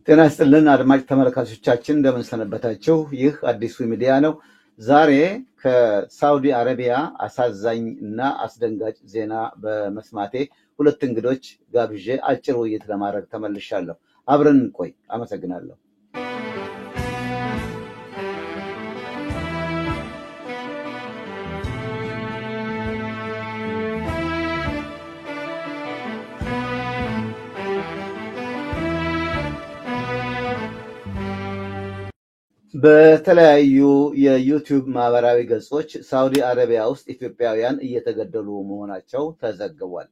ጤና ይስጥልን አድማጭ ተመልካቾቻችን እንደምን ሰነበታችሁ? ይህ አዲሱ ሚዲያ ነው። ዛሬ ከሳውዲ አረቢያ አሳዛኝ እና አስደንጋጭ ዜና በመስማቴ ሁለት እንግዶች ጋብዤ አጭር ውይይት ለማድረግ ተመልሻለሁ። አብረን እንቆይ። አመሰግናለሁ። በተለያዩ የዩቲዩብ ማህበራዊ ገጾች ሳውዲ አረቢያ ውስጥ ኢትዮጵያውያን እየተገደሉ መሆናቸው ተዘግቧል።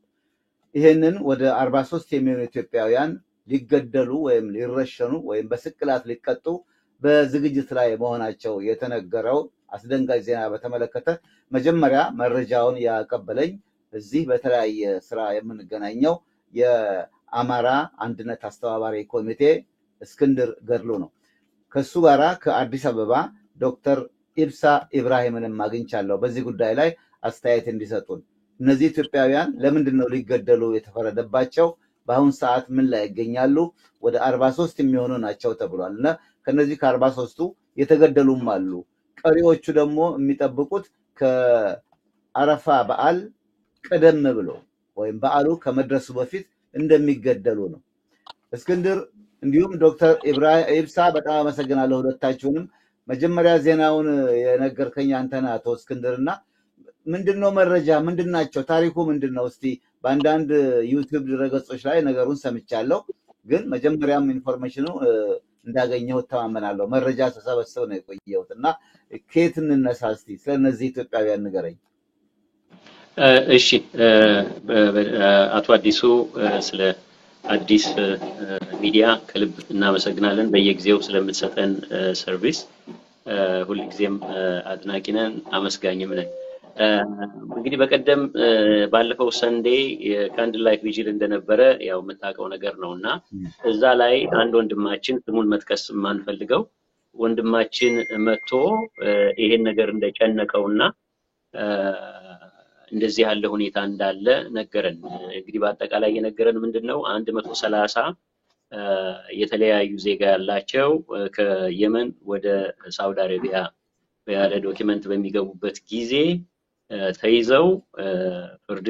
ይህንን ወደ 43 የሚሆኑ ኢትዮጵያውያን ሊገደሉ ወይም ሊረሸኑ ወይም በስቅላት ሊቀጡ በዝግጅት ላይ መሆናቸው የተነገረው አስደንጋጭ ዜና በተመለከተ መጀመሪያ መረጃውን ያቀበለኝ እዚህ በተለያየ ስራ የምንገናኘው የአማራ አንድነት አስተባባሪ ኮሚቴ እስክንድር ገድሉ ነው። ከሱ ጋራ ከአዲስ አበባ ዶክተር ኢብሳ ኢብራሂምንም አግኝቻለሁ በዚህ ጉዳይ ላይ አስተያየት እንዲሰጡን። እነዚህ ኢትዮጵያውያን ለምንድነው ሊገደሉ የተፈረደባቸው? በአሁን ሰዓት ምን ላይ ይገኛሉ? ወደ 43 የሚሆኑ ናቸው ተብሏልና ከነዚህ ከ43ቱ የተገደሉም አሉ። ቀሪዎቹ ደግሞ የሚጠብቁት ከአረፋ በዓል ቀደም ብሎ ወይም በዓሉ ከመድረሱ በፊት እንደሚገደሉ ነው። እስክንድር እንዲሁም ዶክተር ኢብሳ በጣም አመሰግናለሁ ሁለታችሁንም። መጀመሪያ ዜናውን የነገርከኝ አንተና አቶ እስክንድርና ምንድነው መረጃ ምንድናቸው? ታሪኩ ምንድነው? እስቲ በአንዳንድ ዩቲዩብ ድረገጾች ላይ ነገሩን ሰምቻለሁ፣ ግን መጀመሪያም ኢንፎርሜሽኑ እንዳገኘው ተማመናለሁ። መረጃ ተሰበሰብ ነው የቆየሁት እና ከየት እንነሳ? እስቲ ስለነዚህ ኢትዮጵያውያን ንገረኝ። እሺ አቶ አዲሱ ስለ አዲስ ሚዲያ ከልብ እናመሰግናለን። በየጊዜው ስለምትሰጠን ሰርቪስ ሁልጊዜም አድናቂ ነን፣ አመስጋኝም ነን። እንግዲህ በቀደም ባለፈው ሰንዴ የካንድል ላይት ቪጂል እንደነበረ ያው የምታውቀው ነገር ነውና እዛ ላይ አንድ ወንድማችን ስሙን መጥቀስ የማንፈልገው ወንድማችን መጥቶ ይሄን ነገር እንደጨነቀውና እንደዚህ ያለ ሁኔታ እንዳለ ነገረን። እንግዲህ በአጠቃላይ የነገረን ምንድነው 130 የተለያዩ ዜጋ ያላቸው ከየመን ወደ ሳውዲ አረቢያ ያለ ዶክመንት በሚገቡበት ጊዜ ተይዘው ፍርድ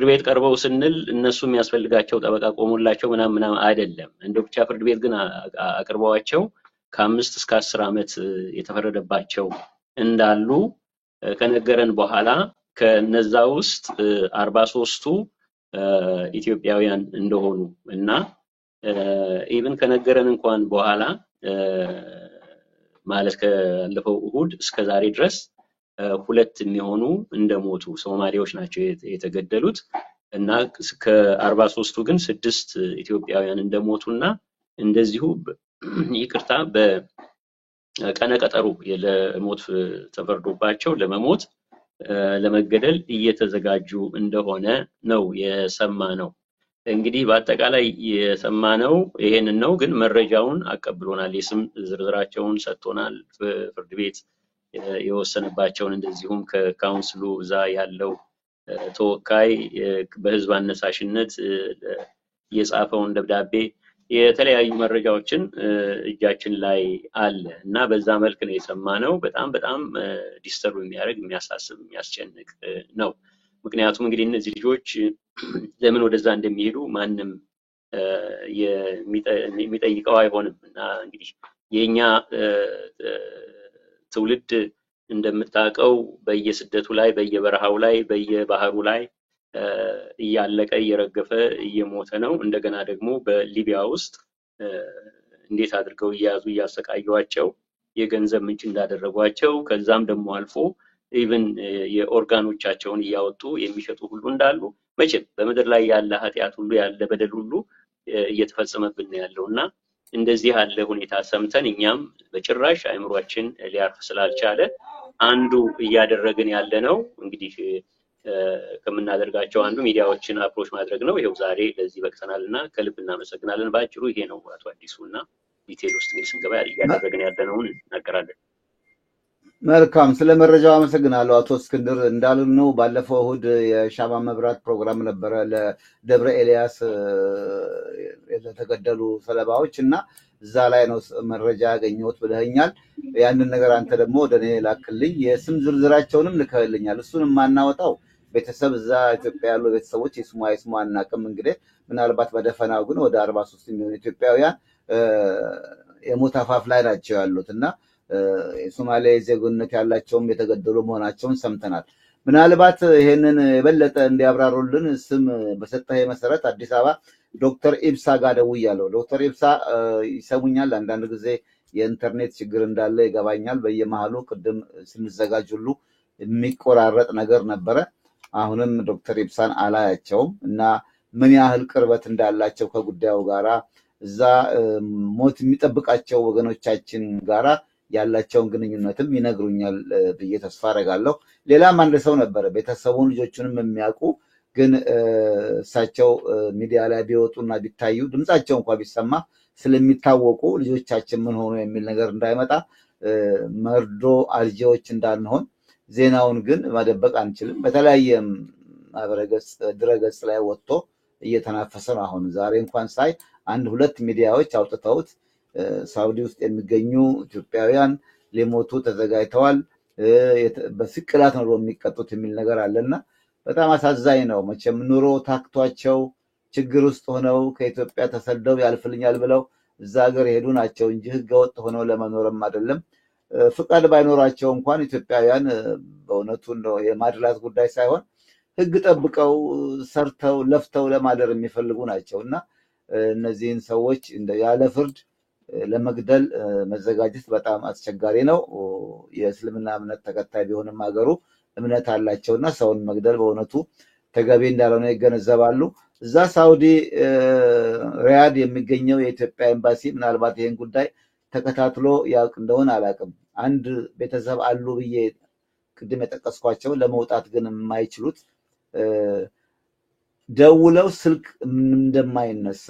ቤት ቀርበው ስንል እነሱ የሚያስፈልጋቸው ጠበቃ ቆሞላቸው ምናምን አይደለም። እንደው ብቻ ፍርድ ቤት ግን አቅርበዋቸው ከ5 እስከ 10 ዓመት የተፈረደባቸው እንዳሉ ከነገረን በኋላ ከነዛ ውስጥ 43ቱ ኢትዮጵያውያን እንደሆኑ እና ኢቭን ከነገረን እንኳን በኋላ ማለት ካለፈው እሁድ እስከ ዛሬ ድረስ ሁለት የሚሆኑ እንደሞቱ ሶማሌዎች ናቸው የተገደሉት እና ከ43ቱ ግን 6 ኢትዮጵያውያን እንደሞቱና እንደዚሁ ይቅርታ በቀነ ቀጠሮ ለሞት ተፈርዶባቸው ለመገደል እየተዘጋጁ እንደሆነ ነው የሰማነው። እንግዲህ በአጠቃላይ የሰማነው ይሄንን ነው፣ ግን መረጃውን አቀብሎናል። የስም ዝርዝራቸውን ሰጥቶናል። ፍርድ ቤት የወሰነባቸውን እንደዚሁም ከካውንስሉ እዛ ያለው ተወካይ በህዝብ አነሳሽነት የጻፈውን ደብዳቤ የተለያዩ መረጃዎችን እጃችን ላይ አለ እና በዛ መልክ ነው የሰማነው። በጣም ዲስተርብ የሚያደርግ የሚያሳስብ የሚያስጨንቅ ነው። ምክንያቱም እንግዲህ እነዚህ ልጆች ለምን ወደዛ እንደሚሄዱ ማንም የሚጠይቀው አይሆንም እና እንግዲህ የኛ ትውልድ እንደምታውቀው በየስደቱ ላይ በየበረሃው ላይ በየባህሩ ላይ እያለቀ እየረገፈ እየሞተ ነው። እንደገና ደግሞ በሊቢያ ውስጥ እንዴት አድርገው እያያዙ እያሰቃዩዋቸው የገንዘብ ምንጭ እንዳደረጓቸው ከዛም ደግሞ አልፎ ኢቭን የኦርጋኖቻቸውን እያወጡ የሚሸጡ ሁሉ እንዳሉ መቼም በመድር ላይ ያለ ኃጢያት ሁሉ ያለ በደል ሁሉ እየተፈጸመብን ያለውና እንደዚህ ያለ ሁኔታ ሰምተን እኛም በጭራሽ አይምሮአችን ሊያርፍ ስላልቻለ አንዱ እያደረግን ያለ ነው እንግዲህ ከምናደርጋቸው አንዱ ሚዲያዎችን አፕሮች ማድረግ ነው። ይሄው ዛሬ ለዚህ በቅተናልና ከልብ እናመሰግናለን። ባጭሩ ይሄ ነው አቶ አዲሱና ዲቴል ውስጥ እንግዲህ ስንገባ ያደረግን ያለነውን እናገራለን። መልካም ስለ መረጃው አመሰግናለሁ አቶ እስክንድር። እንዳሉን ነው ባለፈው እሁድ የሻማ መብራት ፕሮግራም ነበረ ለደብረ ኤልያስ የተገደሉ ሰለባዎች እና እዛ ላይ ነው መረጃ ያገኘሁት ብለኸኛል። ያንን ነገር አንተ ደግሞ ወደኔ ላክልኝ፣ የስም ዝርዝራቸውንም ልከልኛል። እሱንም ማናወጣው ቤተሰብ እዛ ኢትዮጵያ ያሉ ቤተሰቦች የስሙ አናውቅም። እንግዲህ ምናልባት በደፈናው ግን ወደ 43 የሚሆኑ ኢትዮጵያውያን የሞት አፋፍ ላይ ናቸው ያሉት እና የሶማሌ ዜግነት ያላቸውም የተገደሉ መሆናቸውን ሰምተናል። ምናልባት ይሄንን የበለጠ እንዲያብራሩልን ስም በሰጠህ መሰረት አዲስ አበባ ዶክተር ኢብሳ ጋር ደውያለሁ። ዶክተር ኢብሳ ይሰሙኛል? አንዳንድ ጊዜ የኢንተርኔት ችግር እንዳለ ይገባኛል። በየመሃሉ ቅድም ስንዘጋጅ ሁሉ የሚቆራረጥ ነገር ነበረ። አሁንም ዶክተር ኢብሳን አላያቸውም እና ምን ያህል ቅርበት እንዳላቸው ከጉዳዩ ጋራ እዛ ሞት የሚጠብቃቸው ወገኖቻችን ጋራ ያላቸውን ግንኙነትም ይነግሩኛል ብዬ ተስፋ አደርጋለሁ። ሌላም አንድ ሰው ነበረ ቤተሰቡን ልጆቹንም የሚያውቁ ግን እሳቸው ሚዲያ ላይ ቢወጡና ቢታዩ ድምጻቸው እንኳን ቢሰማ ስለሚታወቁ ልጆቻችን ምን ሆኑ የሚል ነገር እንዳይመጣ መርዶ አልጂዎች እንዳንሆን ዜናውን ግን መደበቅ አንችልም። በተለያየ ማህበረገጽ ድረገጽ ላይ ወጥቶ እየተናፈሰ ነው። አሁን ዛሬ እንኳን ሳይ 1-2 ሚዲያዎች አውጥተውት ሳውዲ ውስጥ የሚገኙ ኢትዮጵያውያን ሊሞቱ ተዘጋጅተዋል፣ በስቅላት ነው የሚቀጡት የሚል ነገር አለና በጣም አሳዛኝ ነው። መቼም ኑሮ ታክቷቸው ችግር ውስጥ ሆነው ከኢትዮጵያ ተሰደው ያልፍልኛል ብለው እዛ ሀገር የሄዱ ናቸው እንጂ ህገወጥ ሆነው ለመኖርም አይደለም። ፍቃድ ባይኖራቸው እንኳን ኢትዮጵያውያን በእውነቱ ነው የማድላት ጉዳይ ሳይሆን ህግ ጠብቀው ሰርተው ለፍተው ለማደር የሚፈልጉ ናቸውና እነዚህን ሰዎች ያለ ፍርድ ለመግደል መዘጋጀት በጣም አስቸጋሪ ነው። የእስልምና እምነት ተከታይ ቢሆንም ሀገሩ እምነት አላቸውና ሰውን መግደል በእውነቱ ተገቢ እንዳልሆነ ይገነዘባሉ። እዛ ሳውዲ ሪያድ የሚገኘው የኢትዮጵያ ኤምባሲ ምናልባት ይህን ጉዳይ ተከታትሎ ያውቅ እንደሆነ አላውቅም። አንድ ቤተሰብ አሉ ብዬ ቅድም የጠቀስኳቸው ለመውጣት ግን የማይችሉት ደውለው ስልክ እንደማይነሳ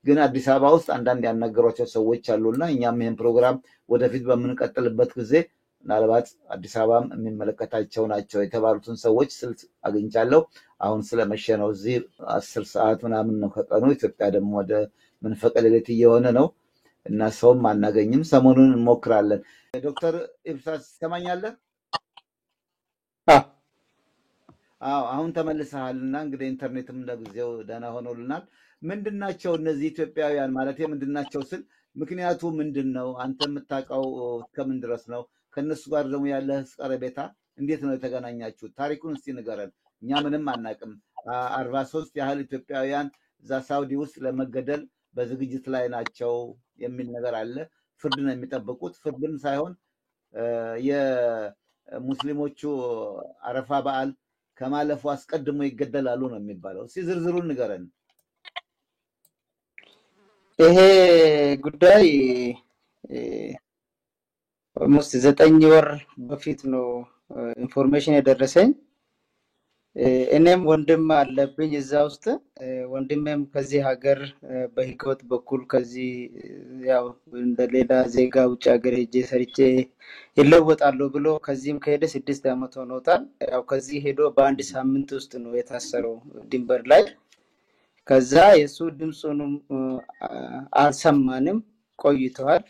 ግን አዲስ አበባ ውስጥ አንዳንድ ያናገሯቸው ሰዎች አሉና እኛም ይሄን ፕሮግራም ወደፊት በምንቀጥልበት ጊዜ ምናልባት አዲስ አበባም የሚመለከታቸው ናቸው የተባሉትን ሰዎች ስልክ አግኝቻለሁ። አሁን ስለመሸ ነው፣ እዚህ 10 ሰዓት ምናምን ነው ከቀኑ። ኢትዮጵያ ደግሞ ወደ መንፈቀ ሌሊት እየሆነ ነው እና ሰውም አናገኝም። ሰሞኑን እንሞክራለን። ዶክተር ኢብሳ ትሰማኛለህ? አዎ አሁን ተመልሰሃልና እንግዲህ ኢንተርኔትም ለጊዜው ደህና ሆኖልናል። ምንድናቸው እነዚህ ኢትዮጵያውያን ማለት ምንድናቸው ስል ምክንያቱ ምንድነው? አንተ የምታውቀው ከምን ድረስ ነው? ከነሱ ጋር ደግሞ ያለህ ቀረቤታ እንዴት ነው የተገናኛችሁት? ታሪኩን እስቲ ንገረን። እኛ ምንም አናውቅም። 43 ያህል ኢትዮጵያውያን እዛ ሳውዲ ውስጥ ለመገደል በዝግጅት ላይ ናቸው የሚል ነገር አለ። ፍርድ ነው የሚጠብቁት። ፍርድም ሳይሆን የሙስሊሞቹ አረፋ በዓል ከማለፉ አስቀድሞ ይገደላሉ ነው የሚባለው። እስቲ ዝርዝሩን ንገረን። ይሄ ጉዳይ ኦልሞስት 9 ወር በፊት ነው ኢንፎርሜሽን የደረሰኝ። እኔም ወንድም አለብኝ እዛ ውስጥ። ወንድሜም ከዚህ ሀገር በህገወጥ በኩል ከዚህ ያው እንደሌላ ዜጋ ውጭ ሀገር ሄጄ ሰርቼ ይለወጣሉ ብሎ ከዚህም ከሄደ 6 ዓመት ሆኖታል። ያው ከዚህ ሄዶ በአንድ ሳምንት ውስጥ ነው የታሰረው ድንበር ላይ። ከዛ የሱ ድምጹንም አልሰማንም ቆይተዋል።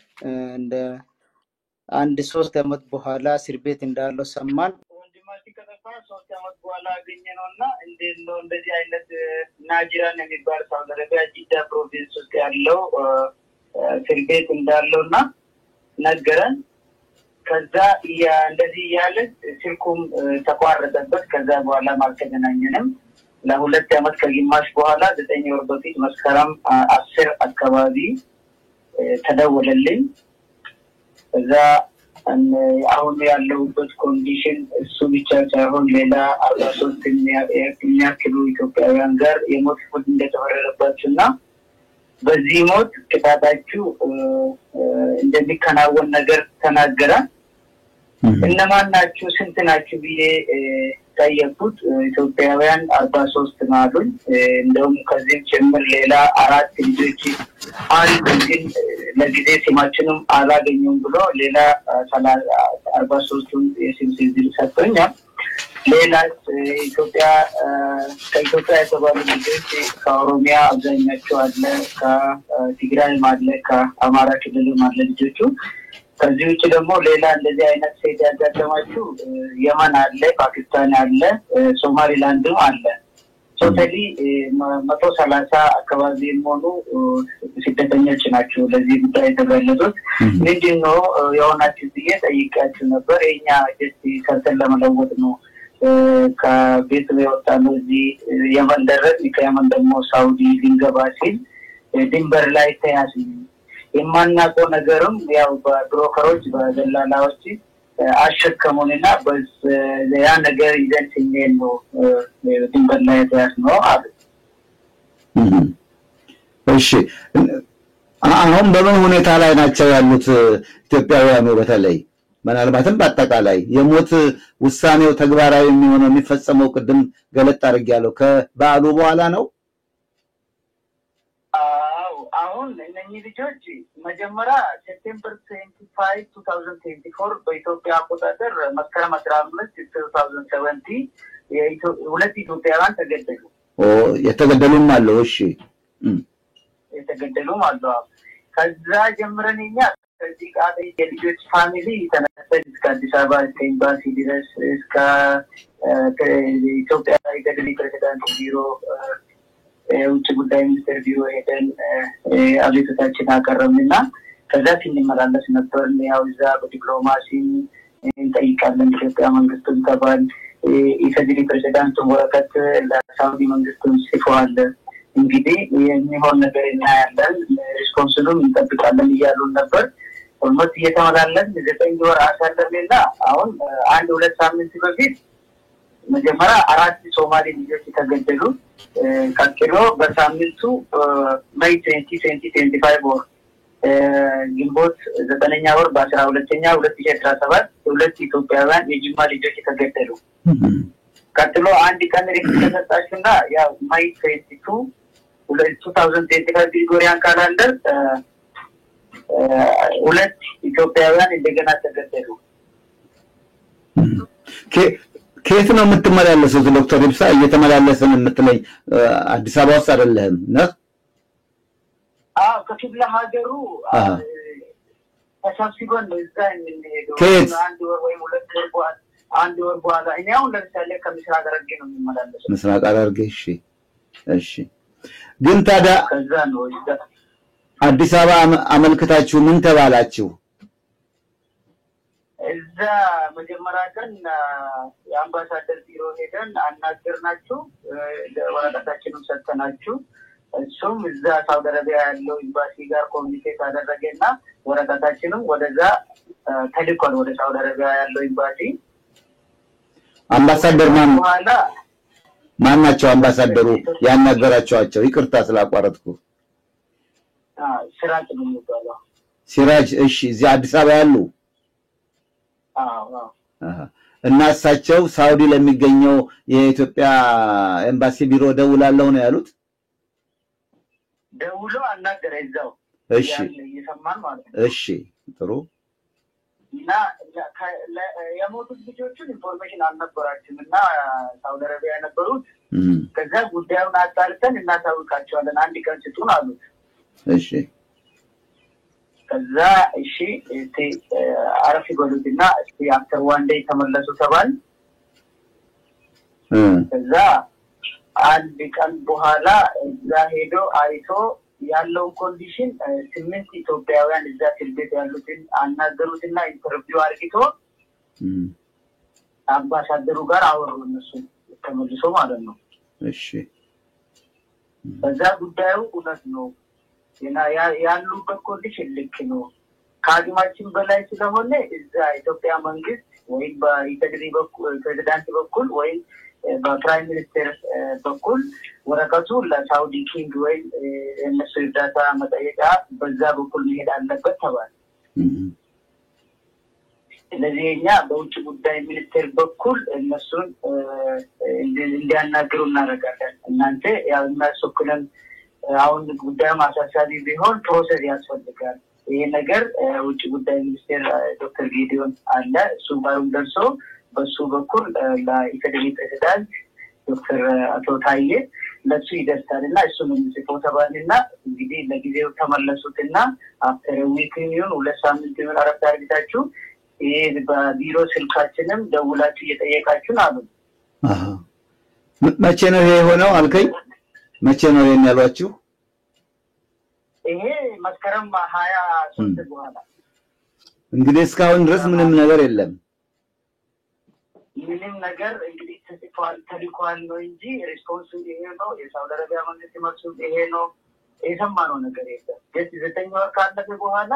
እንደ 1-3 ዓመት በኋላ እስር ቤት እንዳለው ሰማን። ወንድማችን ከተፋ 3 ዓመት በኋላ አገኘነውና እንዴት ነው እንደዚህ አይነት ናጅራን የሚባል ሳውዲ አረቢያ ጂዳ ፕሮቪንስ ውስጥ ያለው እስር ቤት እንዳለውና ነገረን። ከዛ እንደዚህ ያለ ስልኩም ተቋረጠበት። ከዛ በኋላ ማልተገናኘንም። ለ2 ዓመት ከግማሽ በኋላ 9 ወር በፊት መስከረም 10 አካባቢ ተደወለልኝ። እዛ አሁን ያለውበት ኮንዲሽን እሱ ብቻ ሳይሆን ሌላ 43 የሚያክሉ ኢትዮጵያውያን ጋር የሞት ፍርድ እንደተፈረደባቸውና በዚህ ሞት ቅጣታችሁ እንደሚከናወን ነገር ተናገረ። እነማን ናችሁ ስንት ናችሁ ብዬ ሲጠየቁት ኢትዮጵያውያን 43 ናሉኝ እንደውም ከዚህም ጭምር ሌላ 4 ልጆች አንድ ግን ለጊዜ ሲማችንም አላገኙም ብሎ ሌላ 43 የስም ዝርዝር ሰጥቶኛል ሌላ ከኢትዮጵያ የተባሉ ልጆች ከኦሮሚያ አብዛኛቸው አለ ከትግራይ አለ ከአማራ ክልል አለ ልጆቹ ከዚህ ውጭ ደግሞ ሌላ እንደዚህ አይነት ሴት ያጋጠማችሁ የመን አለ ፓኪስታን አለ ሶማሊላንድም አለ ቶታሊ 130 አካባቢ የሚሆኑ ስደተኞች ናቸው ለዚህ ጉዳይ የተገለጹት ምንድነው የሆናችሁ ብዬ ጠይቄያችሁ ነበር የኛ ጀስት ሰርተን ለመለወጥ ነው ከቤት የወጣነው እዚህ የመን ደረስ ከየመን ደግሞ ሳውዲ ልንገባ ሲል ድንበር ላይ ተያዝን የማናውቀው ነገርም ያው በብሮከሮች በደላላዎች አሸከሙንና ያ ነገር ይዘን ሲኔን ነው ድንበር ላይ ተያዝነው አሉ እሺ አሁን በምን ሁኔታ ላይ ናቸው ያሉት ኢትዮጵያውያኑ በተለይ ምናልባትም በአጠቃላይ የሞት ውሳኔው ተግባራዊ የሚሆነው የሚፈጸመው ቅድም ገለጥ አድርጌያለሁ ከበዓሉ በኋላ ነው አሁን እነኚህ ልጆች መጀመሪያ ሴፕቴምበር 25 2024 በኢትዮጵያ አቆጣጠር መስከረም 15 2017 ሁለት ኢትዮጵያውያን ተገደሉ የተገደሉም አሉ እሺ የተገደሉም አሉ ከዛ ጀምረንኛ ከዚህ ጋር የልጆች ፋሚሊ ተነስተን እስከ አዲስ አበባ ኤምባሲ ድረስ እስከ ኢትዮጵያ የገደሊ ፕሬዝዳንት ቢሮ ውጭ ጉዳይ ሚኒስቴር ቢሮ ሄደን አቤቱታችን አቀረብንና ከዛ ሲንመላለስ ነበር ያው እዛ በዲፕሎማሲ እንጠይቃለን ኢትዮጵያ መንግስቱን ተባል የገደሊ ፕሬዝዳንት ወረቀት ለሳውዲ መንግስቱን ጽፈዋል እንግዲህ የሚሆን ነገር እናያለን ሪስፖንስሉም እንጠብቃለን እያሉ ነበር ኦልሞስት እየተመላለስ 9 ወር አሳለፈና አሁን 1-2 ሳምንት በፊት መጀመሪያ 4 ሶማሌ ልጆች ተገደሉ ቀጥሎ በሳምንቱ ሜይ 2025 ወር ግንቦት 9ኛ ወር በ12ኛ 2017 ሁለት ኢትዮጵያውያን የጅማ ልጆች ተገደሉ ቀጥሎ አንድ ቀን ሪፖርት ያው ሜይ 2025 ግሪጎሪያን ካላንደር ሁለት ኢትዮጵያውያን እንደገና ተገደሉ ከየት ነው የምትመላለሱት ዶክተር ኢብሳ እየተመላለሰን የምትለኝ አዲስ አበባ ውስጥ አይደለም ነህ ከክፍለ ሀገሩ ተሰብስበን እዛ እንሄደው አንድ ወር ወይ ሁለት ወር አንድ ወር በኋላ እኛው ለምሳሌ ከምስራቅ ሐረርጌ ነው የሚመላለሰው ምስራቅ ሐረርጌ እሺ ግን ታዲያ ከዛ ነው አዲስ አበባ አመልክታችሁ ምን ተባላችሁ እዛ መጀመሪያ ቀን የአምባሳደር ቢሮ ሄደን አናገርናችሁ ወረቀታችንን ሰጥተናችሁ እሱም እዛ ሳውዲ አረቢያ ያለው ኤምባሲ ጋር ኮሚኒኬት አደረገና ወረቀታችንን ወደዛ ተልኳል ወደ ሳውዲ አረቢያ ያለው ኤምባሲ አምባሳደር ማን ናቸው አምባሳደሩ ያናገራቸዋቸው ይቅርታ ስላቋረጥኩ ሲራጅ ነው የሚባለው ሲራጅ እሺ እዚህ አዲስ አበባ ያሉ እና እሳቸው ሳውዲ ለሚገኘው የኢትዮጵያ ኤምባሲ ቢሮ ደውላለሁ ነው ያሉት ደውሎ አናገረ እዛው እሺ እየሰማን ማለት ነው እሺ ጥሩ እና የሞቱት ልጆቹን ኢንፎርሜሽን አልነበራችሁምና ሳውዲ አረቢያ ነበሩት ከዛ ጉዳዩን አጣርተን እናሳውቃቸዋለን አንድ ቀን ስጡን አሉት እሺ ከዛ እሺ አረፍ ይጎሉትና እስቲ አፍተር ዋን ዴይ ተመለሱ ተባል ከዛ አንድ ቀን በኋላ እዛ ሄዶ አይቶ ያለው ኮንዲሽን 8 ኢትዮጵያውያን እዛ ትልቤት ያሉትን አናገሩትና ኢንተርቪው አድርጎ አምባሳደሩ ጋር አወሩ እነሱ ተመልሶ ማለት ነው እሺ በዛ ጉዳዩ እውነት ነው ያሉበት ኮንዲሽን ልክ ነው ካድማችን በላይ ስለሆነ እዛ ኢትዮጵያ መንግስት ወይ በኢተግሪ በኩል ፕሬዝዳንት በኩል ወይ በፕራይም ሚኒስተር በኩል ወረቀቱ ለሳውዲ ኪንግ ወይ እነሱ እርዳታ መጠየቃ በዛ በኩል መሄድ አለበት ተባለ ስለዚህ እኛ በውጭ ጉዳይ ሚኒስቴር በኩል እነሱን እንዲያናግሩ እናደርጋለን። እናንተ ያው የሚያስወክለን አሁን ጉዳዩ አሳሳቢ ቢሆን ፕሮሰስ ያስፈልጋል። ይሄ ነገር ውጭ ጉዳይ ሚኒስቴር ዶክተር ጌዲዮን አለ እሱ ጋርም ደርሶ በሱ በኩል ለኢፌዴሪ ፕሬዝዳንት ዶክተር አቶ ታዬ ለሱ ይደርሳልና እሱን እንጽፈው ተባልና እንግዲህ ለጊዜው ተመለሱትና አፍተር ዊክ ይሁን 2 ሳምንት ይሁን አረፍት አድርጋችሁ ይሄ በቢሮ ስልካችንም ደውላችሁ እየጠየቃችሁን አሉ። መቼ ነው ይሄ ሆነው አልከኝ? መቼ ነው ይሄን ያሏችሁ? ይሄ መስከረም 23 በኋላ እንግዲህ እስካሁን ድረስ ምንም ነገር የለም። ምንም ነገር እንግዲህ ተልኳል ነው እንጂ ሪስፖንስ ይሄ ነው የሳውዲ አረቢያ መንግስት መልሱ ይሄ ነው የሰማነው ነገር የለም። ግን 9 ወር ካለፈ በኋላ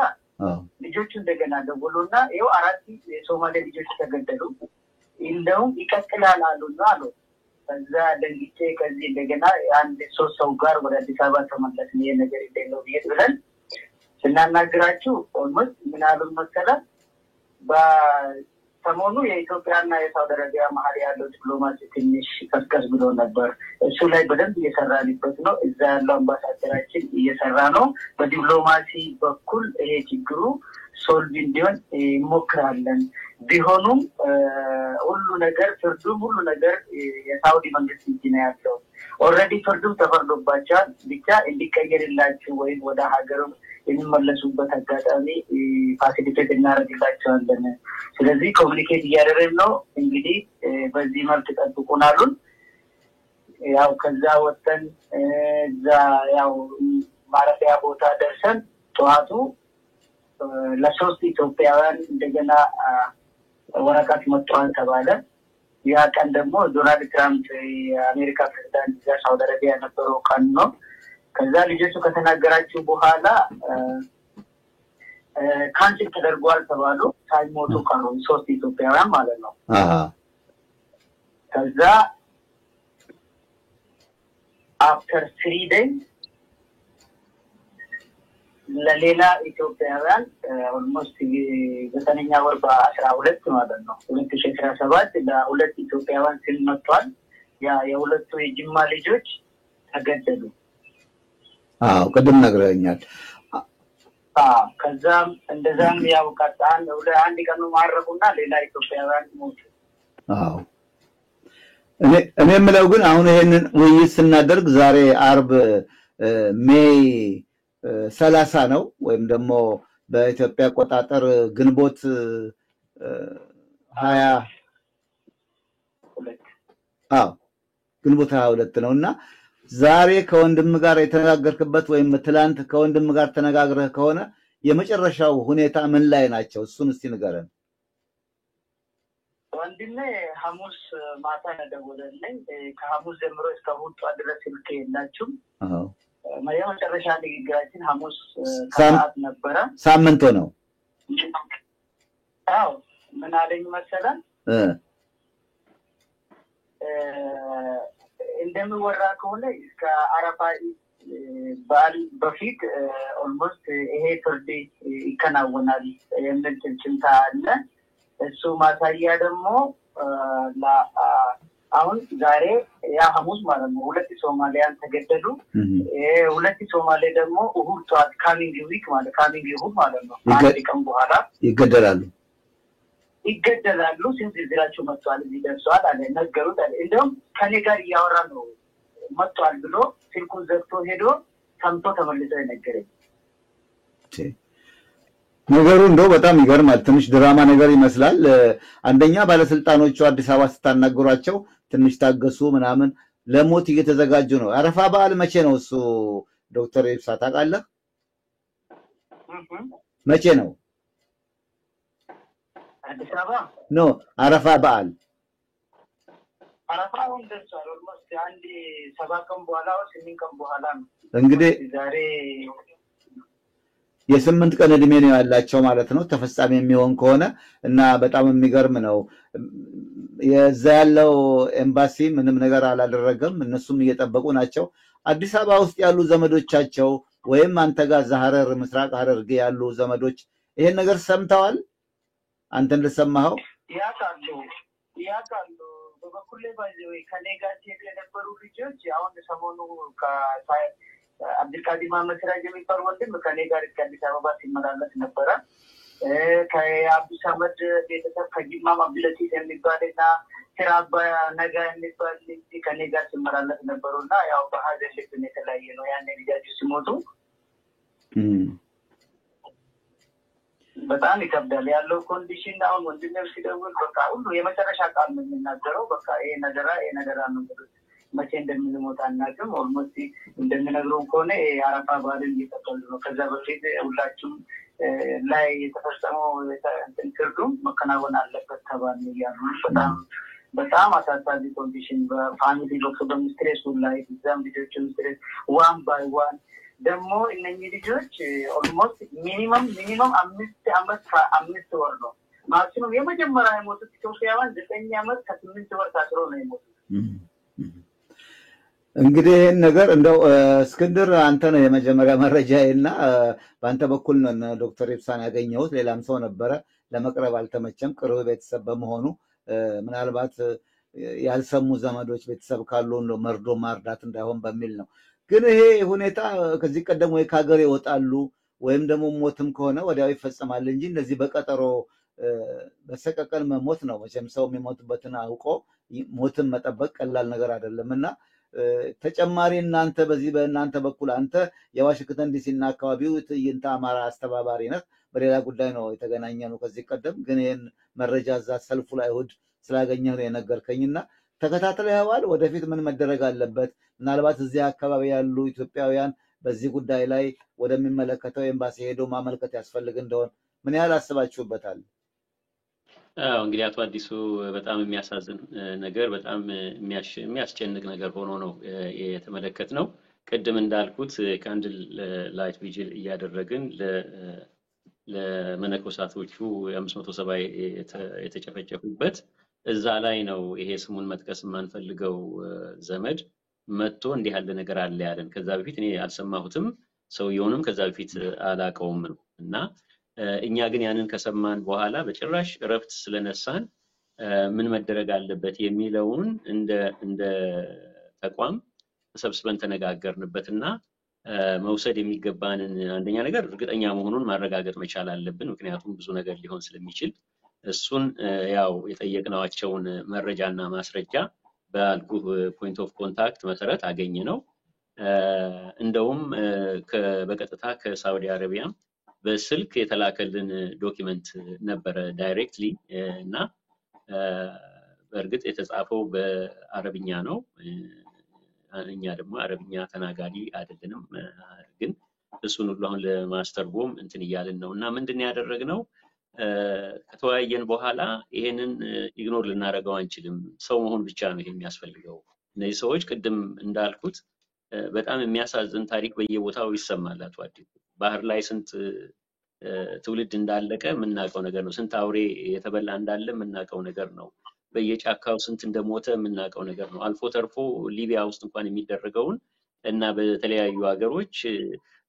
ልጆቹ እንደገና ደውሉና ይኸው 4 የሶማሌ ልጆች ተገደሉ እንደውም ይቀጥላል አሉና አሉ። ከዛ ደንግጬ ከዚህ እንደገና አንድ 3 ሰው ጋር ወደ አዲስ አበባ ተመለስን። ይሄ ነገር እንደለው ብለን ስናናግራችሁ ኦልሞስት ምን አሉ መሰለህ በሰሞኑ የኢትዮጵያና የሳውዲ አረቢያ መሀል ያለው ዲፕሎማሲ ትንሽ ቀዝቀዝ ብሎ ነበር። እሱ ላይ በደንብ እየሰራንበት ነው። እዛ ያለው አምባሳደራችን እየሰራ ነው። በዲፕሎማሲ በኩል ይሄ ችግሩ ሶልቭ እንዲሆን እንሞክራለን። ቢሆኑም ሁሉ ነገር ፍርዱም ሁሉ ነገር የሳውዲ መንግስት እጅ ነው ያለው። ኦልሬዲ ፍርዱ ተፈርዶባቸዋል። ብቻ እንዲቀየርላችሁ ወይም ወደ ሀገሩም የሚመለሱበት አጋጣሚ ፋሲሊቴት እናደርግላቸዋለን። ስለዚህ ኮሙኒኬት እያደረግን ነው። እንግዲህ በዚህ መልክ ጠብቁናሉን። ያው ከዛ ወጥተን እዛ ያው ማረፊያ ቦታ ደርሰን ጠዋቱ ለሶስት ኢትዮጵያውያን እንደገና ወረቀት መጥቷል ተባለ። ያ ቀን ደግሞ ዶናልድ ትራምፕ የአሜሪካ ፕሬዝዳንት ሳውዲ አረቢያ የነበረው ቀን ነው። ከዛ ልጆቹ ከተናገራችሁ በኋላ ካንስል ተደርጓል ተባሉ። ሳይሞቱ ቀሩ 3 ኢትዮጵያውያን ማለት ነው። ከዛ አፍተር 3 days ለሌላ ኢትዮጵያውያን ኦልሞስት 9ኛ ወር በ12 ማለት ነው 2017 ለሁለት ኢትዮጵያውያን ሲመጣል ያ የሁለቱ የጅማ ልጆች ተገደሉ። ቀደም ነግረኛል። ከዛም እንደዛም ያው ቀጣን አንድ ቀን ማረፉና ሌላ ኢትዮጵያውያን ሞቱ። እኔ የምለው ግን አሁን ይሄንን ውይይት ስናደርግ ዛሬ አርብ ሜይ 30 ነው ወይም ደግሞ በኢትዮጵያ አቆጣጠር ግንቦት 22 ግንቦት 22 ነውና ዛሬ ከወንድም ጋር የተነጋገርክበት ወይም ትላንት ከወንድም ጋር ተነጋግረህ ከሆነ የመጨረሻው ሁኔታ ምን ላይ ናቸው? እሱን እስቲ ንገረን። ወንድሜ ሐሙስ ማታ ደወለልኝ። ከሐሙስ ጀምሮ እስከ እሑድ ድረስ ስልክ የላችሁም። የመጨረሻ ንግግራችን ሐሙስ ከሰዓት ነበረ። ሳምንት ነው። ምን አለኝ መሰለህ እንደምወራ ከሆነ እስከ አረፋ በዓል በፊት ኦልሞስት ይሄ ፍርድ ይከናወናል የሚል ጭምጭምታ አለ። እሱ ማሳያ ደግሞ አሁን ዛሬ ያ ሐሙስ ማለት ነው 2 ሶማሊያን ተገደሉ። 2 ሶማሌ ደግሞ እሑድ ጠዋት ካሚንግ ዊክ ማለት ካሚንግ እሑድ ማለት ነው አንድ ቀን በኋላ ይገደላሉ። ስንት ዝራቸው መጥቷል እዚህ ደርሷል አለ ነገሩት አለ። እንደውም ከኔ ጋር እያወራ ነው መጥቷል ብሎ ስልኩን ዘግቶ ሄዶ ሰምቶ ተመልሶ የነገረኝ ነገሩ እንደው በጣም ይገርማል። ትንሽ ድራማ ነገር ይመስላል። አንደኛ ባለስልጣኖቹ አዲስ አበባ ስታናገሯቸው ትንሽ ታገሱ ምናምን ለሞት እየተዘጋጁ ነው። አረፋ በዓል መቼ ነው እሱ ዶክተር ኢብሳ ታውቃለህ? መቼ ነው? አዲስ አበባ ነው አረፋ በዓል አረፋውን ደርሷል። ኦልሞስት አንድ 7 ቀን በኋላ ወይ 8 ቀን በኋላ ነው። እንግዲህ ዛሬ የ8 ቀን እድሜ ነው ያላቸው ማለት ነው ተፈጻሚ የሚሆን ከሆነ እና በጣም የሚገርም ነው። የዛ ያለው ኤምባሲ ምንም ነገር አላደረገም። እነሱም እየጠበቁ ናቸው። አዲስ አበባ ውስጥ ያሉ ዘመዶቻቸው ወይም አንተ ጋር ዛሐረር ምስራቅ ሐረርጌ ያሉ ዘመዶች ይሄን ነገር ሰምተዋል? አንተ እንደሰማኸው ያውቃሉ በበኩሌ ባይዘው ከኔ ጋር የነበሩ ልጆች አሁን ሰሞኑ አብዱልቃዲር መሐመድ ሲራጅ የሚባል ወንድም ከኔ ጋር ከአዲስ አበባ ሲመላለስ ነበረ። ከአብዱ ሰመድ ቤተሰብ ከጅማም አብዱልለጢፍ የሚባልና ስራባ ነጋ የሚባል ልጅ ከኔ ጋር ሲመላለስ ነበሩና ያው በሀዘን ልብ የተለያየ ነው ያኔ ልጆች ሲሞቱ በጣም ይከብዳል ያለው ኮንዲሽን። አሁን ወንድሜው ሲደውል በቃ ሁሉ የመጨረሻ ቃል ነው የሚናገረው። በቃ ይሄ ነገር ነው መቼ እንደምንሞት አናውቅም። ኦልሞስት እንደምነግረው ከሆነ የአረፋ በዓልን እየተቀበሉ ነው። ከዛ በፊት ሁላችሁም ላይ የተፈጸመው ትንክርዱም መከናወን አለበት ተባለ እያሉ በጣም አሳሳቢ ኮንዲሽን በፋሚሊ በኩል በሚስትሬስ ላይ እዛም ልጆችን ስትሬስ ዋን ባይ ዋን ደግሞ እነኚህ ልጆች ኦልሞስት ሚኒመም 5 ወር ነው ማክሲመም የመጀመሪያ የሞቱት ኢትዮጵያውያን 9 ዓመት ከ8 ወር ታስረው ነው የሞቱት። እንግዲህ ይሄን ነገር እንደው እስክንድር አንተ ነው የመጀመሪያ መረጃዬና በአንተ በኩል ነው ዶክተር ኢብሳን ያገኘሁት። ሌላም ሰው ነበረ ለመቅረብ አልተመቸም ቅርብ ቤተሰብ በመሆኑ ምናልባት ያልሰሙ ዘመዶች ቤተሰብ ካሉ ነው መርዶ ማርዳት እንዳይሆን በሚል ነው። ግን ይሄ ሁኔታ ከዚህ ቀደም ወይ ከሀገር ይወጣሉ ወይም ደግሞ ሞትም ከሆነ ወዲያው ይፈጸማል እንጂ እንደዚህ በቀጠሮ በሰቀቀን መሞት ነው። መቼም ሰው የሚሞትበትን አውቆ ሞትን መጠበቅ ቀላል ነገር አይደለምና ተጨማሪ እናንተ በዚህ በእናንተ በኩል አንተ የዋሽንግተን ዲሲና አካባቢው ትዕይንተ አማራ አስተባባሪ ነህ። በሌላ ጉዳይ ነው የተገናኘነው ከዚህ ቀደም። ግን ይሄን መረጃ እዛ ሰልፉ ላይ እሑድ ስላገኘህ ነው የነገርከኝና ተከታትለኸዋል? ወደፊት ምን መደረግ አለበት? ምናልባት እዚህ አካባቢ ያሉ ኢትዮጵያውያን በዚህ ጉዳይ ላይ ወደሚመለከተው ኤምባሲ ሄዶ ማመልከት ያስፈልግ እንደሆነ ምን ያህል አስባችሁበታል? እንግዲህ አቶ አዲሱ በጣም የሚያሳዝን ነገር በጣም የሚያስጨንቅ ነገር ሆኖ ነው የተመለከትነው። ቅድም እንዳልኩት ካንድል ላይት ቪጂል እያደረግን ለመነኮሳቶቹ 570 የተጨፈጨፉበት እዛ ላይ ነው ይሄ ስሙን መጥቀስ የማንፈልገው ዘመድ መጥቶ እንዲህ ያለ ነገር አለ ያለን። ከዛ በፊት እኔ አልሰማሁትም፣ ሰውየውንም ከዛ በፊት አላቀውም ነው እና እኛ ግን ያንን ከሰማን በኋላ በጭራሽ እረፍት ስለነሳን ምን መደረግ አለበት የሚለውን እንደ ተቋም ተሰብስበን ተነጋገርንበትና መውሰድ የሚገባንን አንደኛ ነገር እርግጠኛ መሆኑን ማረጋገጥ መቻል አለብን። ምክንያቱም ብዙ ነገር ሊሆን ስለሚችል እሱን ያው የጠየቅናቸውን መረጃና ማስረጃ በአልኩ ፖይንት ኦፍ ኮንታክት መሰረት አገኘ ነው። እንደውም በቀጥታ ከሳውዲ አረቢያ በስልክ የተላከልን ዶክመንት ነበረ ዳይሬክትሊ እና በእርግጥ የተጻፈው በአረብኛ ነው። እኛ ደግሞ አረብኛ ተናጋሪ አይደለንም። ግን እሱን ሁሉ አሁን ለማስተርጎም እንትን እያልን ነው እና ምንድነው ያደረግነው? ከተወያየን በኋላ ይሄንን ኢግኖር ልናደርገው አንችልም። ሰው መሆን ብቻ ነው ይሄ የሚያስፈልገው። እነዚህ ሰዎች ቅድም እንዳልኩት በጣም የሚያሳዝን ታሪክ በየቦታው ይሰማል። አቶ አዲሱ ባህር ላይ ስንት ትውልድ እንዳለቀ የምናውቀው ነገር ነው። ስንት አውሬ የተበላ እንዳለ የምናውቀው ነገር ነው። በየጫካው ስንት እንደሞተ የምናውቀው ነገር ነው። አልፎ ተርፎ ሊቢያ ውስጥ እንኳን የሚደረገውን እና በተለያዩ ሀገሮች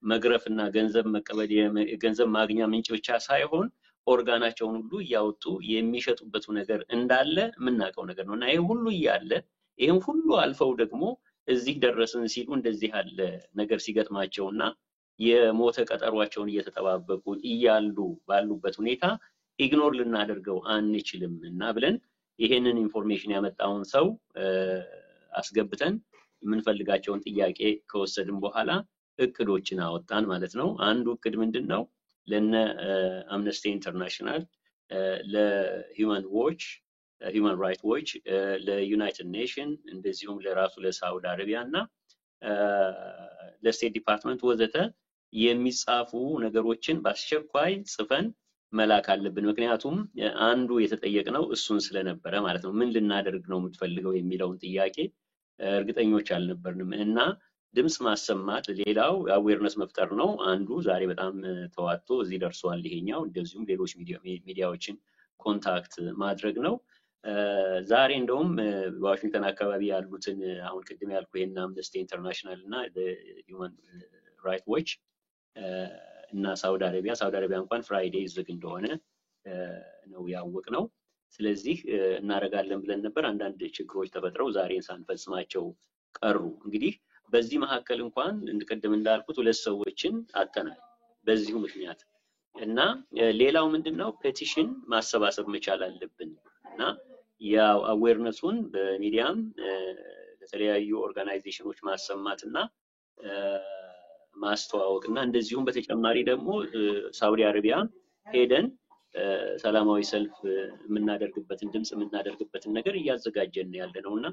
መግረፍና ገንዘብ መቀበል የገንዘብ ማግኛ ምንጭ ብቻ ሳይሆን ኦርጋናቸውን ሁሉ እያወጡ የሚሸጡበት ነገር እንዳለ የምናውቀው ነገር ነው እና ይሄ ሁሉ እያለ ይሄን ሁሉ አልፈው ደግሞ እዚህ ደረስን ሲሉ እንደዚህ ያለ ነገር ሲገጥማቸውና የሞተ ቀጠሯቸውን እየተጠባበቁ እያሉ ባሉበት ሁኔታ ኢግኖር ልናደርገው አንችልም እና ብለን ይሄንን ኢንፎርሜሽን ያመጣውን ሰው አስገብተን የምንፈልጋቸውን ጥያቄ ከወሰድን በኋላ እቅዶችን አወጣን ማለት ነው። አንዱ እቅድ ምንድነው? ለነ አምነስቲ ኢንተርናሽናል፣ ለሂውማን ራይት ዎች፣ ለዩናይትድ ኔሽን እንደዚሁም ለራሱ ለሳውዲ አረቢያ እና ለስቴት ዲፓርትመንት ወዘተ የሚጻፉ ነገሮችን በአስቸኳይ ጽፈን መላክ አለብን። ምክንያቱም አንዱ የተጠየቅነው እሱን ስለነበረ ማለት ነው። ምን ልናደርግ ነው የምትፈልገው የሚለውን ጥያቄ እርግጠኞች አልነበርንም እና ድምጽ ማሰማት ሌላው አዌርነስ መፍጠር ነው። አንዱ ዛሬ በጣም ተዋጥቶ እዚህ ደርሷል ይሄኛው። እንደዚሁም ሌሎች ሚዲያዎችን ኮንታክት ማድረግ ነው። ዛሬ እንደውም በዋሽንግተን አካባቢ ያሉትን አሁን ቅድም ያልኩ ይሄን አምነስቲ ኢንተርናሽናል እና ሂውማን ራይት ዎች እና ሳውዲ አረቢያ እንኳን ፍራይዴይ ዝግ እንደሆነ ነው ያወቅነው። ስለዚህ እናረጋለን ብለን ነበር። አንዳንድ ችግሮች ተፈጥረው ዛሬን ሳንፈጽማቸው ቀሩ። እንግዲህ በዚህ መካከል እንኳን እንደቀደም እንዳልኩት 2 ሰዎችን አጥተናል በዚሁ ምክንያት እና ሌላው ምንድነው ፔቲሽን ማሰባሰብ መቻል አለብን እና ያው አዌርነሱን በሚዲያም ለተለያዩ ኦርጋናይዜሽኖች ማሰማትና ማስተዋወቅና እንደዚሁም በተጨማሪ ደግሞ ሳውዲ አረቢያ ሄደን ሰላማዊ ሰልፍ የምናደርግበትን ድምጽ የምናደርግበትን ነገር እያዘጋጀን ያለነውና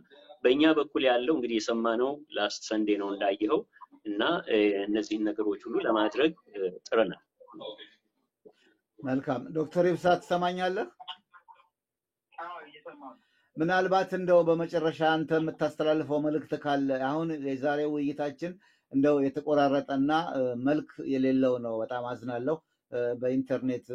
በእኛ በኩል ያለው እንግዲህ የሰማነው ላስት ሰንዴ ነው እንዳየኸው እና እነዚህን ነገሮች ሁሉ ለማድረግ ጥረናል። መልካም ዶክተር ይብሳ ትሰማኛለህ? ምናልባት እንደው በመጨረሻ አንተ የምታስተላልፈው መልእክት ካለ አሁን የዛሬው ውይይታችን እንደው የተቆራረጠና መልክ የሌለው ነው። በጣም አዝናለሁ። በኢንተርኔት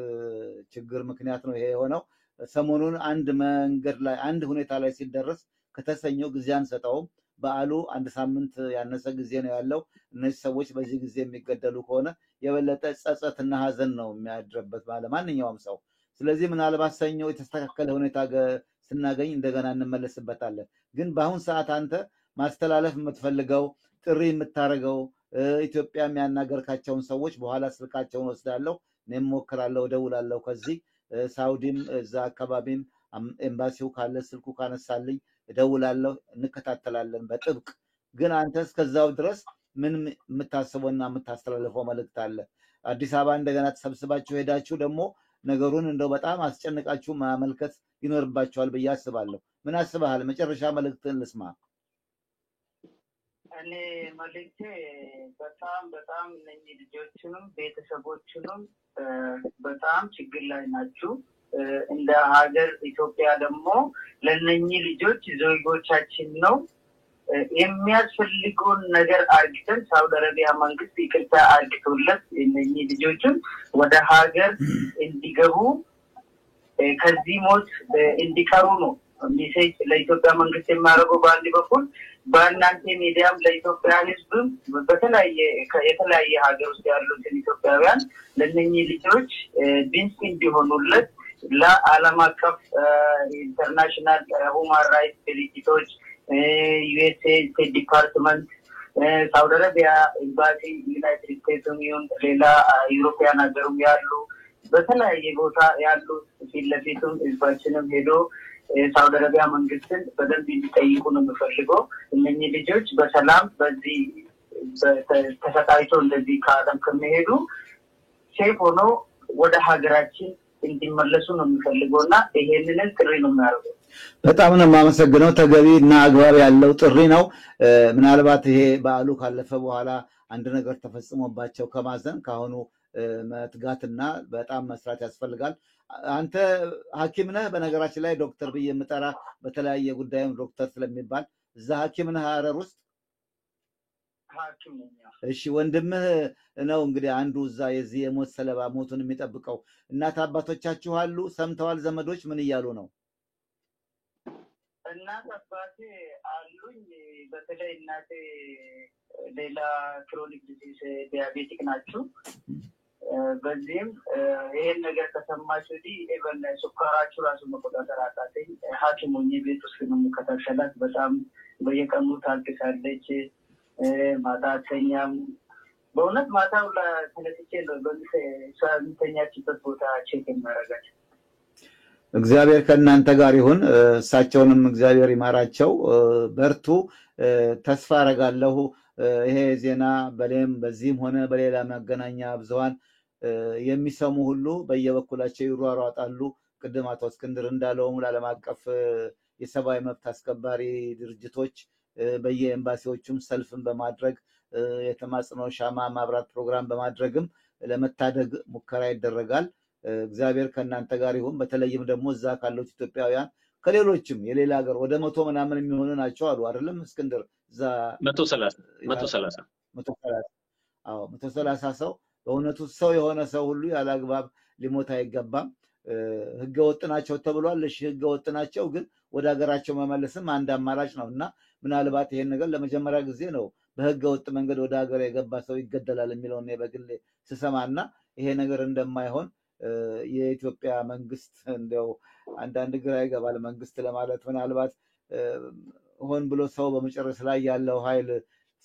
ችግር ምክንያት ነው ይሄ የሆነው። ሰሞኑን አንድ መንገድ ላይ አንድ ሁኔታ ላይ ሲደረስ ከተሰኘው ጊዜ አንሰጠውም። በዓሉ አንድ ሳምንት ያነሰ ጊዜ ነው ያለው። እነዚህ ሰዎች በዚህ ጊዜ የሚገደሉ ከሆነ የበለጠ ጸጸትና ሀዘን ነው የሚያድርበት ማንኛውም ሰው። ስለዚህ ምናልባት ሰኞ የተስተካከለ ሁኔታ ስናገኝ እንደገና እንመለስበታለን። ግን በአሁን ሰዓት አንተ ማስተላለፍ የምትፈልገው ጥሪ የምታረገው ኢትዮጵያ የሚያናገርካቸውን ሰዎች በኋላ ስልካቸውን ወስዳለሁ እኔም ሞክራለሁ ደውላለሁ ከዚህ ሳውዲም እዛ አካባቢም ኤምባሲው ካለ ስልኩ ካነሳልኝ ደውላለሁ እንከታተላለን በጥብቅ። ግን አንተ እስከዛው ድረስ ምን የምታስበውና የምታስተላልፈው መልእክት አለ? አዲስ አበባ እንደገና ተሰብስባችሁ ሄዳችሁ ደግሞ ነገሩን እንደው በጣም አስጨንቃችሁ ማመልከት ይኖርባችኋል ብዬ አስባለሁ። ምን አስበሃል? መጨረሻ መልእክትን ልስማ። እኔ መልእክቴ በጣም እነኚህ ልጆችንም ቤተሰቦችንም በጣም ችግር ላይ ናችሁ። እንደ ሀገር ኢትዮጵያ ደግሞ ለነኚህ ልጆች ዜጎቻችን ነው የሚያስፈልገውን ነገር አድርገን ሳውዲ አረቢያ መንግስት ይቅርታ አድርጎለት እነኚህ ልጆችን ወደ ሀገር እንዲገቡ ከዚህ ሞት እንዲቀሩ ነው ሜሴጅ ለኢትዮጵያ መንግስት የሚያደርገው። በአንድ በኩል በእናንተ ሚዲያም ለኢትዮጵያ ህዝብም የተለያየ ሀገር ውስጥ ያሉትን ኢትዮጵያውያን ለነኚህ ልጆች ድምፅ እንዲሆኑለት ለዓለም አቀፍ ኢንተርናሽናል ሁማን ራይትስ ድርጅቶች ዩኤስኤ ስቴት ዲፓርትመንት ሳውዲ አረቢያ ኤምባሲ ዩናይትድ ስቴትስም ይሁን ሌላ ዩሮፒያን ሀገርም ያሉ በተለያየ ቦታ ያሉ ፊት ለፊቱም ህዝባችንም ሄዶ ሳውዲ አረቢያ መንግስትን በደንብ እንዲጠይቁ ነው የምፈልገው። እነኚህ ልጆች በሰላም በዚህ ተሰቃይቶ እንደዚህ ከዓለም ከሚሄዱ ሴፍ ሆኖ ወደ ሀገራችን እንዲመለሱ ነው የምፈልገውና ይሄንን ጥሪ ነው የሚያደርገው። በጣም ነው የማመሰግነው። ተገቢ እና አግባብ ያለው ጥሪ ነው። ምናልባት ይሄ በዓሉ ካለፈ በኋላ አንድ ነገር ተፈጽሞባቸው ከማዘን ካሁኑ መትጋትና በጣም መስራት ያስፈልጋል። አንተ ሐኪም ነህ በነገራችን ላይ ዶክተር ብዬ የምጠራ በተለያየ ጉዳይም ዶክተር ስለሚባል እዛ ሐኪም ነህ ሐረር ውስጥ? ሐኪም ነኝ። እሺ ወንድምህ ነው እንግዲህ አንዱ እዛ የዚህ የሞት ሰለባ ሞቱን የሚጠብቀው። እናት አባቶቻችሁ አሉ? ሰምተዋል? ዘመዶች ምን እያሉ ነው? እናት አባቴ አሉኝ። በተለይ እናቴ ሌላ ክሮኒክ ዲዚዝ ዲያቤቲክ ናቸው። በዚህም ይሄን ነገር ከሰማች ወዲህ ኢቨን ሱካራችሁ ራሱ መቆጣጠር አቃተኝ። ሐኪም ሆኜ ቤት ውስጥ ነው የምከታተላት። በጣም በየቀኑ ታግሳለች። ማታ አትተኛም። በእውነት ማታው ተነስቼ ነው በሚተኛችበት ቦታ ቼክ የሚያደርጋት። እግዚአብሔር ከእናንተ ጋር ይሁን። እሳቸውንም እግዚአብሔር ይማራቸው። በርቱ። ተስፋ አረጋለሁ ይሄ ዜና በዚህም ሆነ በሌላ መገናኛ ብዙሃን የሚሰሙ ሁሉ በየበኩላቸው ይሯሯጣሉ። ቅድም አቶ እስክንድር እንዳለውም ለዓለም አቀፍ የሰብአዊ መብት አስከባሪ ድርጅቶች በየኤምባሲዎቹም ሰልፍን በማድረግ የተማጽኖ ሻማ ማብራት ፕሮግራም በማድረግም ለመታደግ ሙከራ ይደረጋል። እግዚአብሔር ከእናንተ ጋር ይሁን። በተለይም ደግሞ እዛ ካሉት ኢትዮጵያውያን ከሌሎችም የሌላ ሀገር ወደ 100 ምናምን የሚሆኑ ናቸው አሉ አይደለም እስክንድር? እዛ 130 ሰው። በእውነቱ ሰው የሆነ ሰው ሁሉ ያለአግባብ ሊሞት አይገባም። ህገወጥ ናቸው ተብሏል። እሺ ህገወጥ ናቸው፣ ግን ወደ ሀገራቸው መመለስም አንድ አማራጭ ነው እና ምናልባት ይሄን ነገር ለመጀመሪያ ጊዜ ነው በህገወጥ መንገድ ወደ ሀገር የገባ ሰው ይገደላል የሚለው ነው በግሌ ስሰማና ይሄ ነገር እንደማይሆን የኢትዮጵያ መንግስት እንደው አንዳንድ ግራ ይገባል። መንግስት ለማለት ምናልባት ሆን ብሎ ሰው በመጨረስ ላይ ያለው ኃይል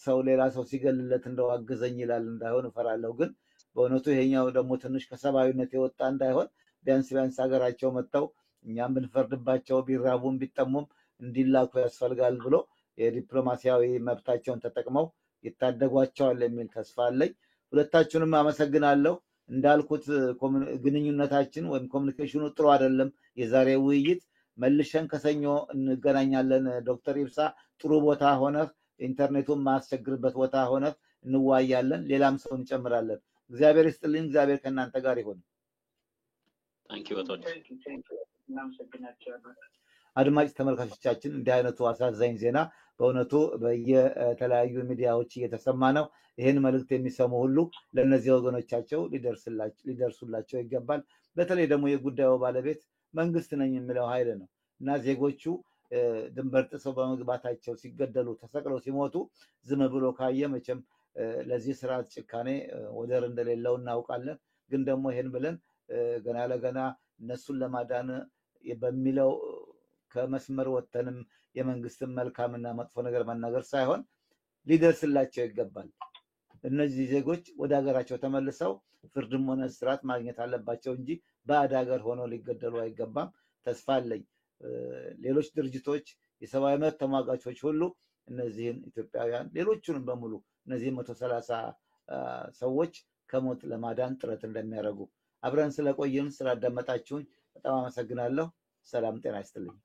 ሰው ሌላ ሰው ሲገልለት እንደው አገዘኝ ይላል እንዳይሆን እፈራለሁ። ግን በእውነቱ ይሄኛው ደግሞ ትንሽ ከሰብአዊነት የወጣ እንዳይሆን ቢያንስ ሀገራቸው መጥተው እኛም ብንፈርድባቸው ቢራቡም ቢጠሙም እንዲላኩ ያስፈልጋል ብሎ የዲፕሎማሲያዊ መብታቸውን ተጠቅመው ይታደጓቸዋል የሚል ተስፋ አለኝ። ሁለታችሁንም አመሰግናለሁ። እንዳልኩት ግንኙነታችን ወይም ኮሚኒኬሽኑ ጥሩ አይደለም። የዛሬ ውይይት መልሸን ከሰኞ እንገናኛለን። ዶክተር ኢብሳ ጥሩ ቦታ ሆነህ ኢንተርኔቱን ማስቸግርበት ቦታ ሆነህ እንዋያለን። ሌላም ሰው እንጨምራለን። እግዚአብሔር ይስጥልኝ። እግዚአብሔር ከእናንተ ጋር ይሁን። አድማጭ ተመልካቾቻችን እንዲህ አይነቱ አሳዛኝ ዜና በእውነቱ በየተለያዩ ሚዲያዎች እየተሰማ ነው። ይህን መልእክት የሚሰሙ ሁሉ ለእነዚህ ወገኖቻቸው ሊደርሱላቸው ይገባል። በተለይ ደግሞ የጉዳዩ ባለቤት መንግስት ነኝ የሚለው ኃይል ነው እና ዜጎቹ ድንበር ጥሰው በመግባታቸው ሲገደሉ ተሰቅለው ሲሞቱ ዝም ብሎ ካየ መቼም ለዚህ ስርዓት ጭካኔ ወደር እንደሌለው እናውቃለን። ግን ደግሞ ይህን ብለን ገና ለገና እነሱን ለማዳን በሚለው ከመስመር ወተንም የመንግስትን መልካምና መጥፎ ነገር መናገር ሳይሆን ሊደርስላቸው ይገባል። እነዚህ ዜጎች ወደ ሀገራቸው ተመልሰው ፍርድም ሆነ እስራት ማግኘት አለባቸው እንጂ ባዕድ ሀገር ሆነው ሊገደሉ አይገባም። ተስፋ አለኝ ሌሎች ድርጅቶች፣ የሰብአዊ መብት ተሟጋቾች ሁሉ እነዚህን ኢትዮጵያውያን ሌሎቹንም በሙሉ እነዚህ 130 ሰዎች ከሞት ለማዳን ጥረት እንደሚያደርጉ አብረን ስለቆየን ስላዳመጣችሁኝ በጣም አመሰግናለሁ። ሰላም ጤና ይስጥልኝ።